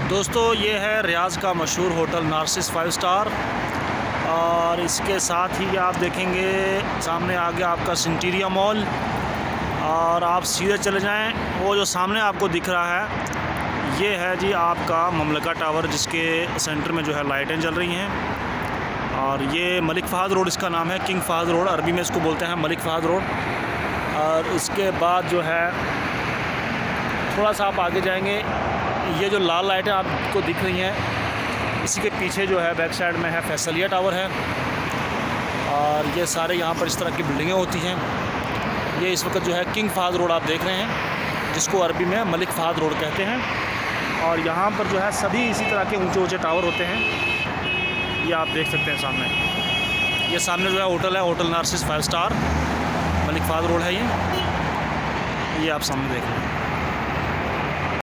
दोस्तों ये है रियाज का मशहूर होटल नार्सिस 5 स्टार। और इसके साथ ही आप देखेंगे सामने आगे आपका सिंटीरिया मॉल। और आप सीधे चले जाएं, वो जो सामने आपको दिख रहा है ये है जी आपका ममलका टावर, जिसके सेंटर में जो है लाइटें जल रही हैं। और ये मलिक फ़हद रोड इसका नाम है, किंग फ़हद रोड अरबी में इसको बोलते हैं, मलिक फ़हद रोड। और इसके बाद जो है थोड़ा सा आप आगे जाएंगे, ये जो लाल लाइटें आपको दिख रही हैं इसी के पीछे जो है बैक साइड में है फैसलिया टावर है। और ये सारे यहाँ पर इस तरह की बिल्डिंगें होती हैं। ये इस वक्त जो है किंग फ़हद रोड आप देख रहे हैं, जिसको अरबी में मलिक फ़हद रोड कहते हैं। और यहाँ पर जो है सभी इसी तरह के ऊंचे ऊंचे टावर होते हैं, ये आप देख सकते हैं सामने। ये सामने जो है होटल है, hotel Nazis 5 star, Malik Fahd road है ये आप सामने देख रहे हैं।